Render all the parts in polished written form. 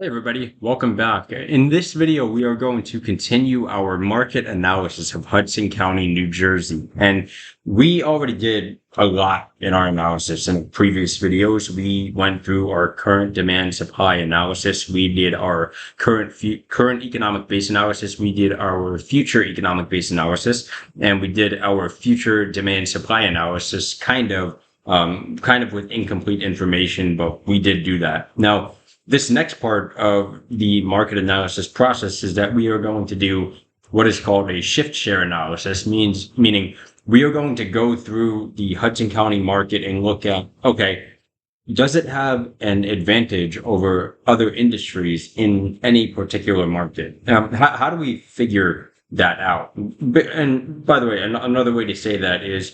Hey everybody, welcome back. In this video, we are going to continue our market analysis of Hudson County, New Jersey. And we already did a lot in our analysis in previous videos. We went through our current demand supply analysis. We did our current economic base analysis. We did our future economic base analysis, and we did our future demand supply analysis kind of with incomplete information, but we did do that. Now, this next part of the market analysis process is that we are going to do what is called a shift share analysis, meaning we are going to go through the Hudson County market and look at, okay, does it have an advantage over other industries in any particular market? How do we figure that out? And by the way, another way to say that is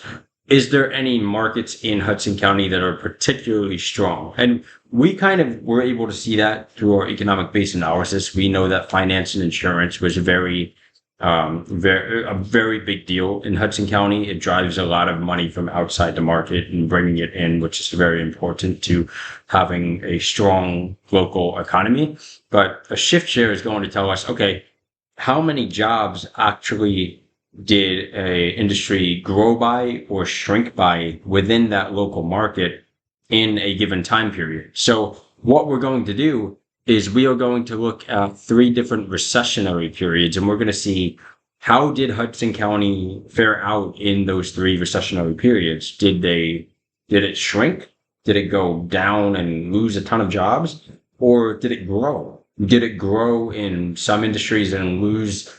there any markets in Hudson County that are particularly strong? And we kind of were able to see that through our economic base analysis. We know that finance and insurance was a very big deal in Hudson County. It drives a lot of money from outside the market and bringing it in, which is very important to having a strong local economy. But a shift share is going to tell us, okay, how many jobs actually did a industry grow by or shrink by within that local market in a given time period? So what we're going to do is we are going to look at 3 different recessionary periods, and we're going to see how did Hudson County fare out in those 3 recessionary periods. Did it shrink? Did it go down and lose a ton of jobs? Or did it grow? Did it grow in some industries and lose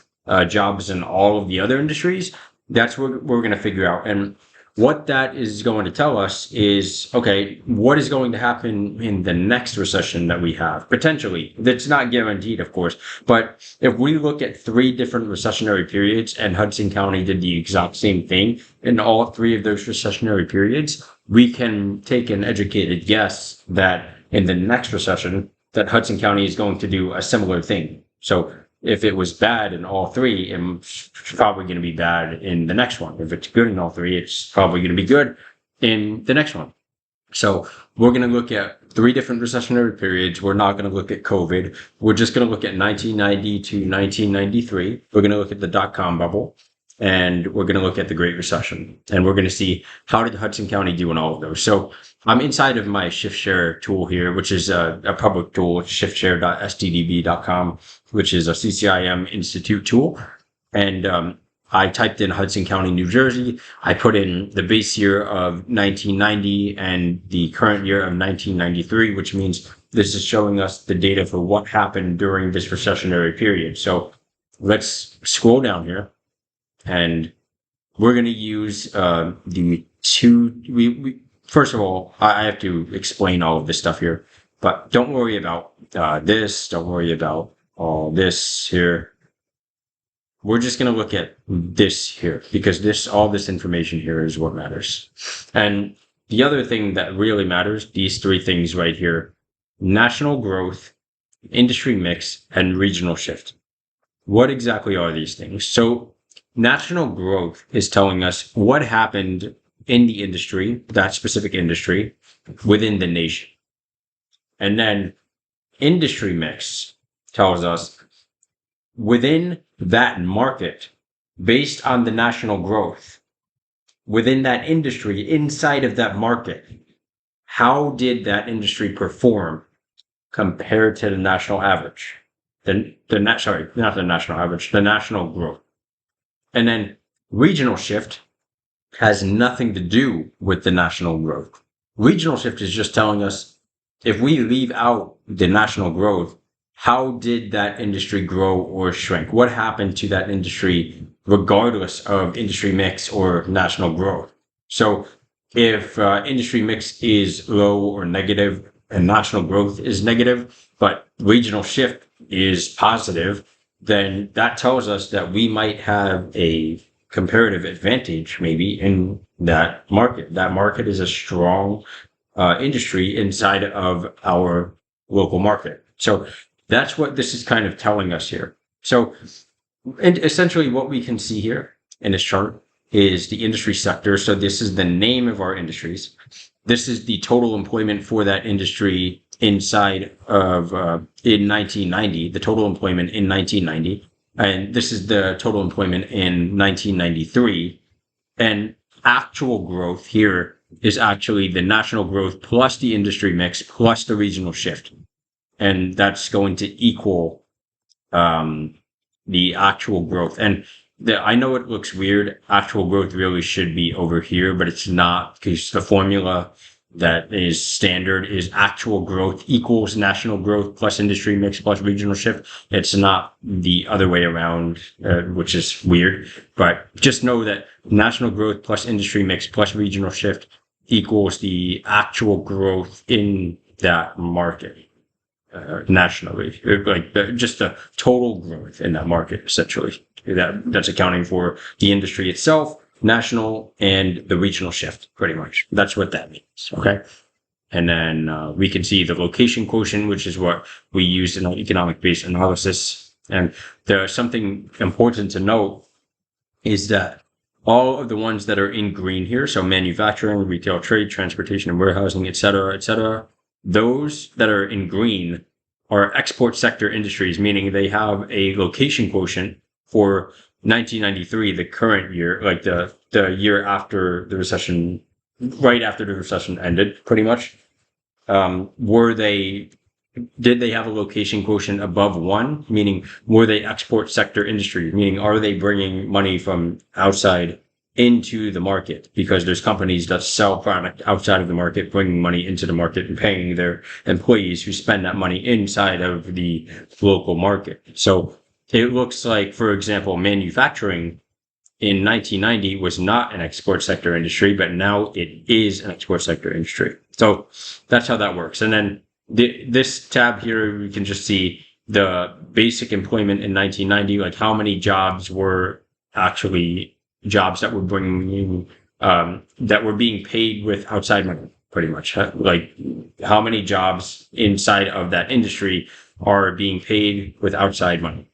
jobs in all of the other industries? That's what we're going to figure out. And what that is going to tell us is, okay, what is going to happen in the next recession that we have? Potentially. That's not guaranteed, of course. But if we look at 3 different recessionary periods and Hudson County did the exact same thing in all 3 of those recessionary periods, we can take an educated guess that in the next recession that Hudson County is going to do a similar thing. So if it was bad in all 3, it's probably going to be bad in the next one. If it's good in all 3, it's probably going to be good in the next one. So we're going to look at 3 different recessionary periods. We're not going to look at COVID. We're just going to look at 1990 to 1993. We're going to look at the dot-com bubble, and we're going to look at the Great Recession. And we're going to see how did Hudson County do in all of those. So I'm inside of my shift share tool here, which is a public tool, shiftshare.stdb.com, which is a CCIM Institute tool. And I typed in Hudson County, New Jersey. I put in the base year of 1990 and the current year of 1993, which means this is showing us the data for what happened during this recessionary period. So let's scroll down here, and we're going to use the 2... First of all, I have to explain all of this stuff here, but don't worry about this. Don't worry about all this here. We're just going to look at this here because all this information here is what matters. And the other thing that really matters, these 3 things right here: national growth, industry mix, and regional shift. What exactly are these things? So national growth is telling us what happened in the industry, that specific industry, within the nation. And then industry mix tells us within that market, based on the national growth, within that industry, inside of that market, how did that industry perform compared to the national average? Not the national average, the national growth. And then regional shift has nothing to do with the national growth. Regional shift is just telling us, if we leave out the national growth, how did that industry grow or shrink? What happened to that industry regardless of industry mix or national growth? So if industry mix is low or negative and national growth is negative, but regional shift is positive, then that tells us that we might have a comparative advantage maybe in that market. That market is a strong industry inside of our local market. So that's what this is kind of telling us here. So, and essentially what we can see here in this chart is the industry sector. So this is the name of our industries. This is the total employment for that industry inside of in 1990, the total employment in 1990, and this is the total employment in 1993, and actual growth here is actually the national growth plus the industry mix plus the regional shift, and that's going to equal the actual growth. And I know it looks weird. Actual growth really should be over here, but it's not, because the formula that is standard is actual growth equals national growth plus industry mix plus regional shift. It's not the other way around, which is weird. But just know that national growth plus industry mix plus regional shift equals the actual growth in that market. Nationally, like just the total growth in that market, essentially. That's accounting for the industry itself, national, and the regional shift, pretty much. That's what that means, okay? And then we can see the location quotient, which is what we use in our economic-based analysis. And there's something important to note is that all of the ones that are in green here, so manufacturing, retail, trade, transportation, and warehousing, et cetera, those that are in green are export sector industries, meaning they have a location quotient for 1993, the current year, like the year after the recession, right after the recession ended, pretty much. Did they have a location quotient above 1? Meaning, were they export sector industries? Meaning, are they bringing money from outside into the market? Because there's companies that sell product outside of the market, bringing money into the market and paying their employees who spend that money inside of the local market. So it looks like, for example, manufacturing in 1990 was not an export sector industry, but now it is an export sector industry. So that's how that works. And then this tab here, we can just see the basic employment in 1990, like how many jobs were actually jobs that were bringing that were being paid with outside money, pretty much. Like how many jobs inside of that industry are being paid with outside money,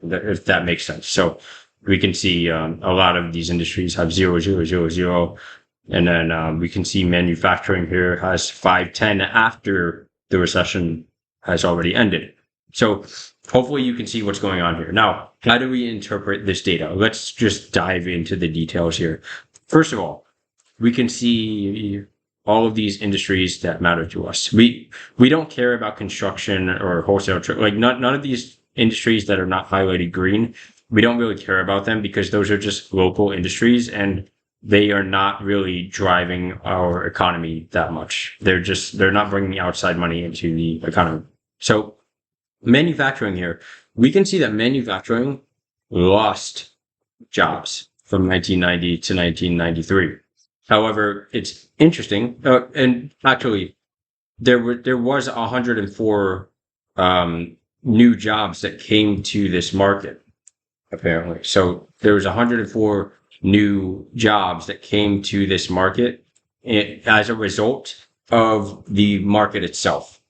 if that makes sense. So we can see a lot of these industries have 0, 0, 0, 0. And then we can see manufacturing here has 510 after the recession has already ended. So hopefully you can see what's going on here. Now, how do we interpret this data? Let's just dive into the details here. First of all, we can see all of these industries that matter to us. We don't care about construction or wholesale, like none of these industries that are not highlighted green. We don't really care about them because those are just local industries and they are not really driving our economy that much. They're not bringing outside money into the economy. So manufacturing here, we can see that manufacturing lost jobs from 1990 to 1993. However, it's interesting, and actually, there was 104 new jobs that came to this market, apparently. So there was 104 new jobs that came to this market as a result of the market itself.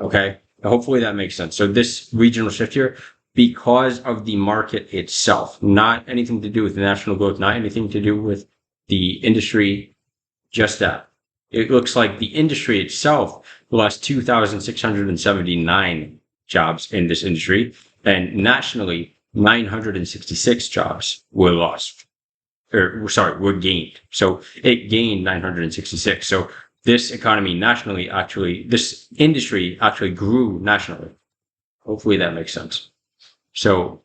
Okay, hopefully that makes sense. So this regional shift here, because of the market itself, not anything to do with the national growth, not anything to do with the industry, just that. It looks like the industry itself lost 2,679 jobs in this industry, and nationally, 966 jobs were lost. Were gained. So it gained 966. So this economy nationally this industry actually grew nationally. Hopefully that makes sense. So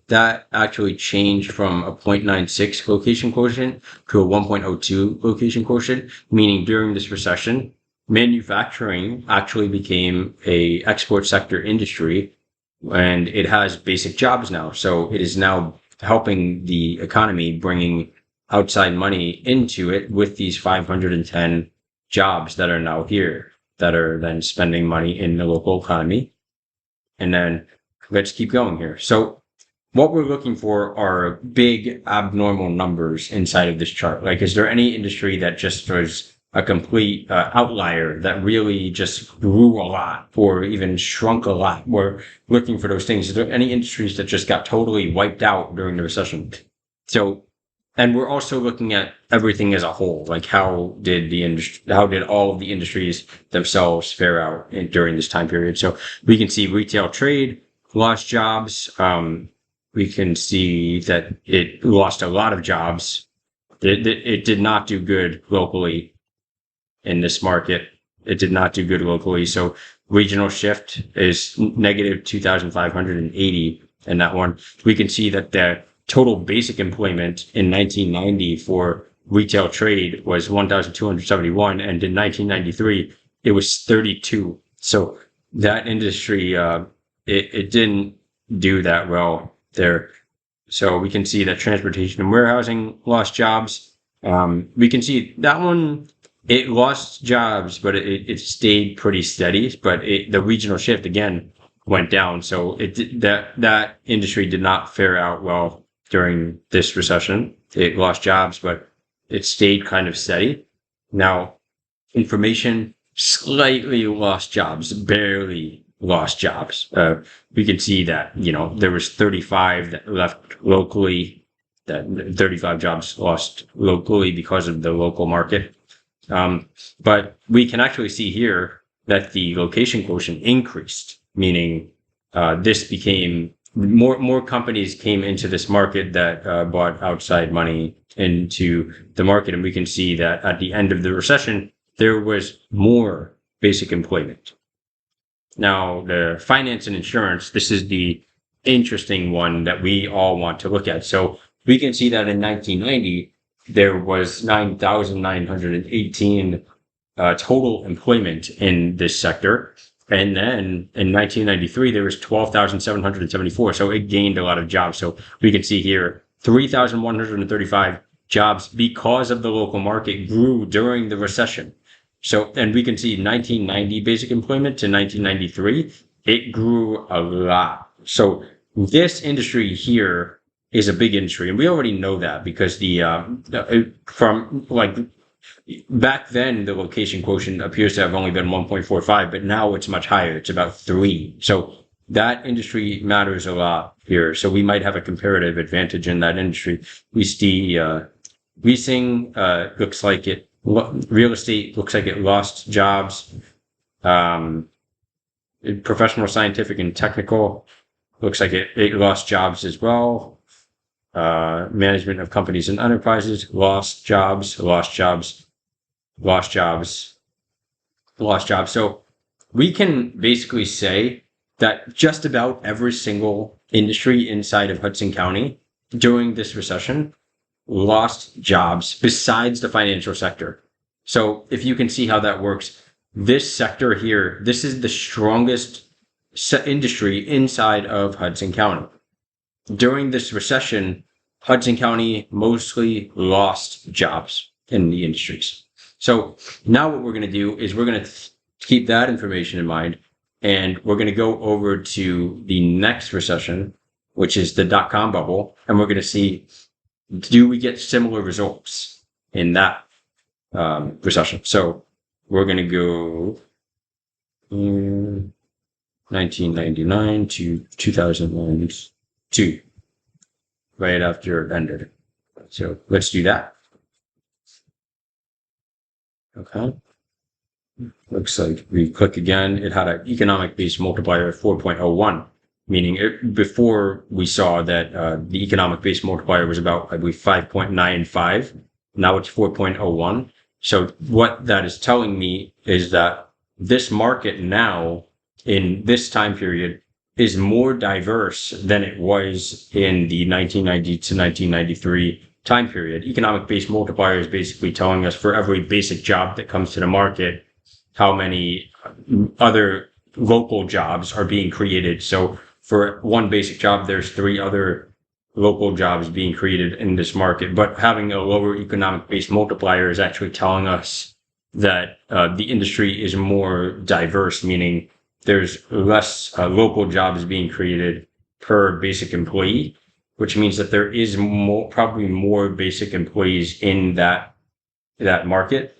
that actually changed from a 0.96 location quotient to a 1.02 location quotient, meaning during this recession, manufacturing actually became a export sector industry and it has basic jobs now. So it is now helping the economy, bringing outside money into it with these 510 jobs that are now here, that are then spending money in the local economy. And then let's keep going here. So what we're looking for are big abnormal numbers inside of this chart. Like, is there any industry that just was a complete outlier that really just grew a lot or even shrunk a lot? We're looking for those things. Is there any industries that just got totally wiped out during the recession? So and we're also looking at everything as a whole. Like how did all of the industries themselves fare out during this time period? So we can see retail trade lost jobs. We can see that it lost a lot of jobs. It did not do good locally in this market. It did not do good locally. So regional shift is negative 2,580 in that one. We can see that the total basic employment in 1990 for retail trade was 1,271, and in 1993 it was 32. So that industry, it didn't do that well there. So we can see that transportation and warehousing lost jobs. We can see that one, it lost jobs, but it stayed pretty steady. But the regional shift again went down. So that industry did not fare out well during this recession. It lost jobs, but it stayed kind of steady. Now, information slightly lost jobs, barely lost jobs. We can see that, there was 35 that left locally, that 35 jobs lost locally because of the local market. But we can actually see here that the location quotient increased, meaning this became more companies came into this market that brought outside money into the market. And we can see that at the end of the recession, there was more basic employment. Now, the finance and insurance, this is the interesting one that we all want to look at. So we can see that in 1990, there was 9,918 total employment in this sector. And then in 1993, there was 12,774. So it gained a lot of jobs. So we can see here 3,135 jobs because of the local market grew during the recession. So, and we can see 1990 basic employment to 1993, it grew a lot. So this industry here is a big industry, and we already know that because from like back then, the location quotient appears to have only been 1.45, but now it's much higher. It's about 3. So that industry matters a lot here. So we might have a comparative advantage in that industry. We see leasing looks like it. Real estate looks like it lost jobs. Professional, scientific, and technical looks like it lost jobs as well. Management of companies and enterprises lost jobs. So we can basically say that just about every single industry inside of Hudson County during this recession lost jobs besides the financial sector. So if you can see how that works, this sector here, this is the strongest industry inside of Hudson County. During this recession, Hudson County mostly lost jobs in the industries. So now what we're going to do is we're going to keep that information in mind, and we're going to go over to the next recession, which is the dot-com bubble, and we're going to see, do we get similar results in that recession? So we're going to go 1999 to 2002, right after it ended. So let's do that. Okay. Looks like we click again. It had an economic base multiplier of 4.01, meaning before we saw that the economic base multiplier was about, I believe, 5.95. Now it's 4.01. So what that is telling me is that this market now, in this time period, is more diverse than it was in the 1990 to 1993 time period. Economic base multiplier is basically telling us for every basic job that comes to the market, how many other local jobs are being created. So for one basic job, there's 3 other local jobs being created in this market. But having a lower economic base multiplier is actually telling us that the industry is more diverse, meaning there's less local jobs being created per basic employee, which means that there is probably more basic employees in that market.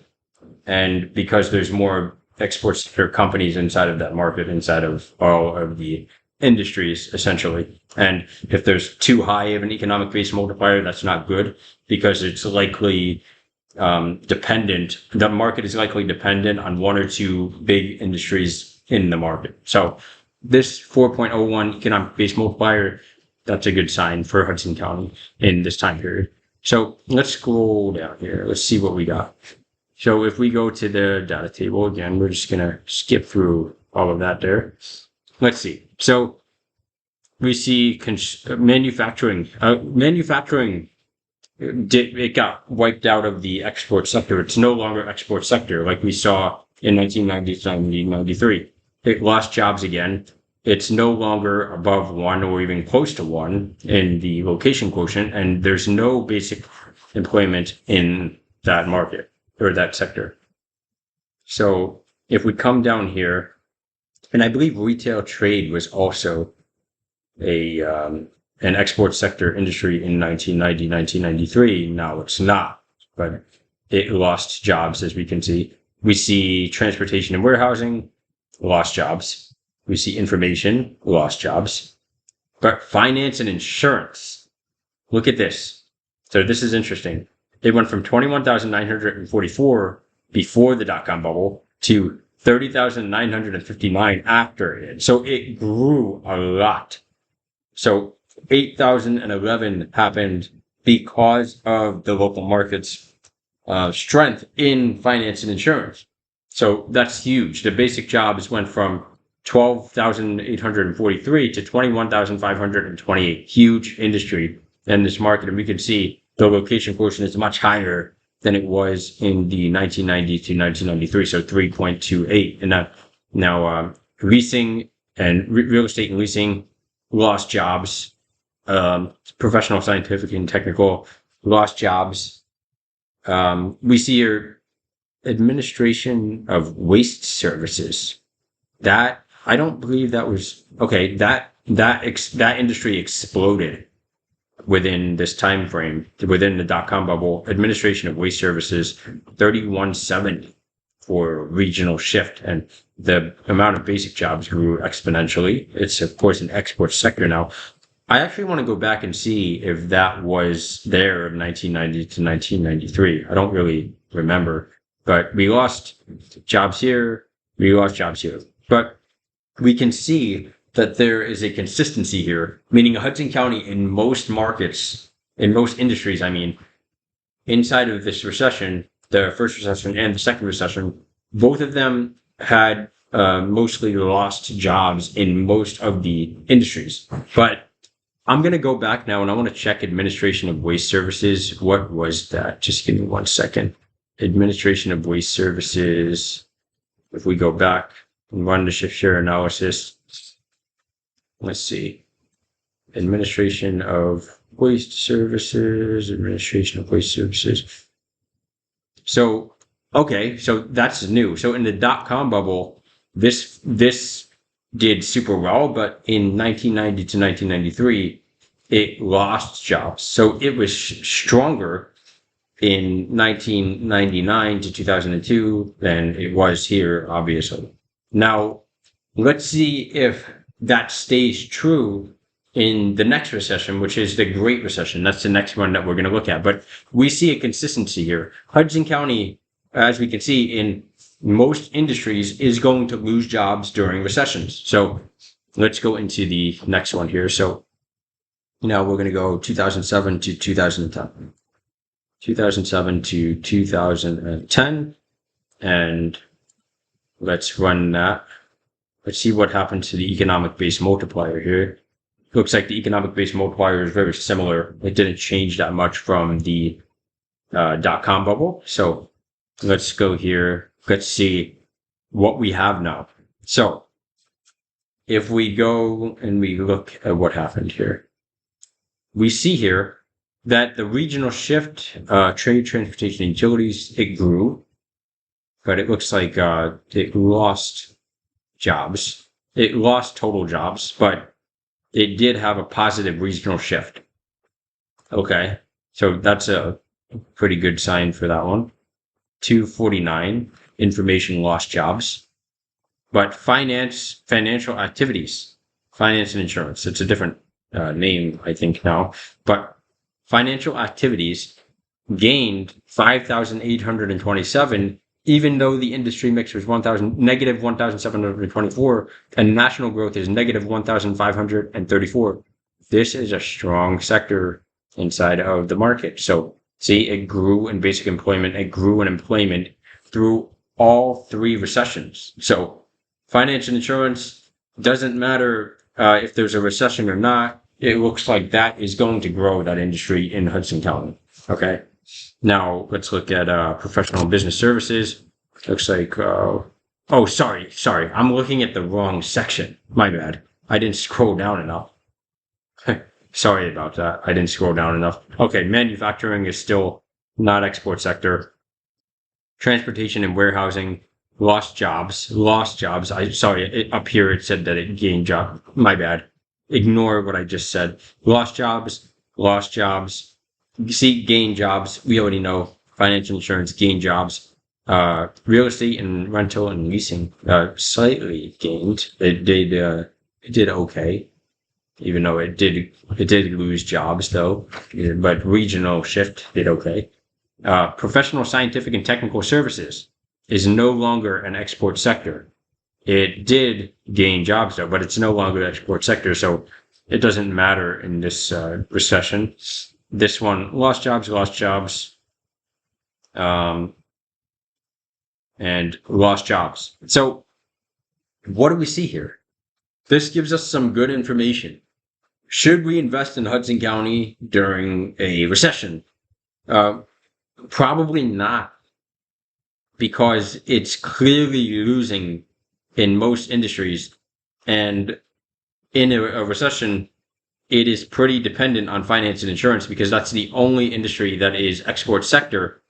And because there's more export sector companies inside of that market, inside of all of the industries, essentially. And if there's too high of an economic base multiplier, that's not good because it's likely dependent. The market is likely dependent on one or two big industries in the market. So this 4.01 economic base multiplier, that's a good sign for Hudson County in this time period. So let's scroll down here. Let's see what we got. So if we go to the data table again, we're just going to skip through all of that there. Let's see. So we see manufacturing. Manufacturing, it got wiped out of the export sector. It's no longer export sector like we saw in 1993. It lost jobs again. It's no longer above 1 or even close to 1 in the location quotient, and there's no basic employment in that market or that sector. So if we come down here, and I believe retail trade was also an export sector industry in 1990, 1993. Now it's not, but it lost jobs, as we can see. We see transportation and warehousing, lost jobs. We see information, lost jobs. But finance and insurance, look at this. So this is interesting. It went from 21,944 before the dot-com bubble to 30,959 after it. So it grew a lot. So 8,011 happened because of the local market's strength in finance and insurance. So that's huge. The basic jobs went from 12,843 to 21,528. Huge industry in this market. And we can see the location quotient is much higher than it was in the 1990 to 1993. So 3.28. And now leasing and real estate and leasing lost jobs. Professional, scientific, and technical lost jobs. We see here administration of waste services. That I don't believe that was okay. That industry exploded within this time frame, within the dot-com bubble. Administration of waste services, 3170 for regional shift, and the amount of basic jobs grew exponentially. It's of course an export sector now. I actually want to go back and see if that was there of 1990 to 1993. I don't really remember, but we lost jobs here. We lost jobs here, but we can see that there is a consistency here, meaning Hudson County in most markets, in most industries, I mean, inside of this recession, the first recession and the second recession, both of them had mostly lost jobs in most of the industries. But I'm going to go back now and I want to check administration of waste services. What was that? Just give me 1 second. Administration of waste services. If we go back and run the shift share analysis, let's see. Administration of waste services, administration of waste services. So, okay, so that's new. So in the dot-com bubble, this did super well, but in 1990 to 1993, it lost jobs. So it was stronger in 1999 to 2002 than it was here, obviously. Now, let's see if that stays true in the next recession, which is the Great Recession. That's the next one that we're going to look at. But we see a consistency here. Hudson County, as we can see in most industries, is going to lose jobs during recessions. So let's go into the next one here. So now we're going to go 2007 to 2010. 2007 to 2010. And let's run that. Let's see what happened to the economic base multiplier here. Looks like the economic base multiplier is very similar. It didn't change that much from the dot-com bubble. So let's go here. Let's see what we have now. So if we go and we look at what happened here, we see here that the regional shift, trade, transportation, and utilities, it grew, but it looks like it lost jobs. It lost total jobs, but it did have a positive regional shift. Okay, so that's a pretty good sign for that one. 249, information lost jobs. But financial activities finance and insurance. It's a different name, I think now, but financial activities gained 5,827, even though the industry mix was negative 1,724, and national growth is negative 1,534. This is a strong sector inside of the market. So see, it grew in basic employment, it grew in employment through all three recessions. So finance and insurance doesn't matter if there's a recession or not. It looks like that is going to grow, that industry in Hudson County. Okay. Now let's look at professional business services. Looks like oh, sorry. I'm looking at the wrong section. My bad. I didn't scroll down enough. Sorry about that. I didn't scroll down enough. Okay, manufacturing is still not export sector. Transportation and warehousing, lost jobs. Up here it said that it gained jobs. My bad. Ignore what I just said. Lost jobs. You see, gain jobs. We already know. Financial insurance, gain jobs. Real estate and rental and leasing slightly gained. It did okay, even though it did lose jobs though. But regional shift did okay. Professional, scientific, and technical services is no longer an export sector. It did gain jobs though, but it's no longer an export sector, so it doesn't matter in this recession. This one, lost jobs, and lost jobs. So what do we see here? This gives us some good information. Should we invest in Hudson County during a recession? Probably not, because it's clearly losing in most industries. And in a recession, it is pretty dependent on finance and insurance, because that's the only industry that is export sector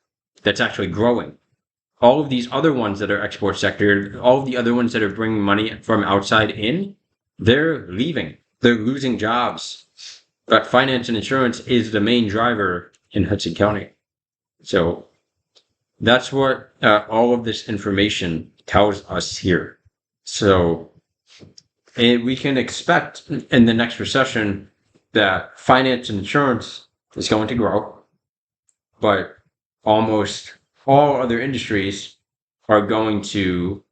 that's actually growing. All of these other ones that are export sector, all of the other ones that are bringing money from outside in, they're leaving. They're losing jobs. But finance and insurance is the main driver in Hudson County. So that's what all of this information tells us here. So we can expect in the next recession that finance and insurance is going to grow, but almost all other industries are going to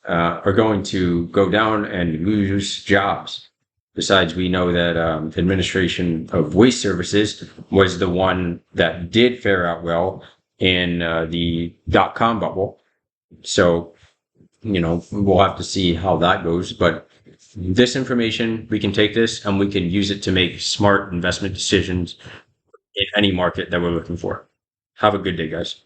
go down and lose jobs. Besides, we know that administration of waste services was the one that did fare out well in the .com bubble. So, we'll have to see how that goes. But this information, we can take this and we can use it to make smart investment decisions in any market that we're looking for. Have a good day, guys.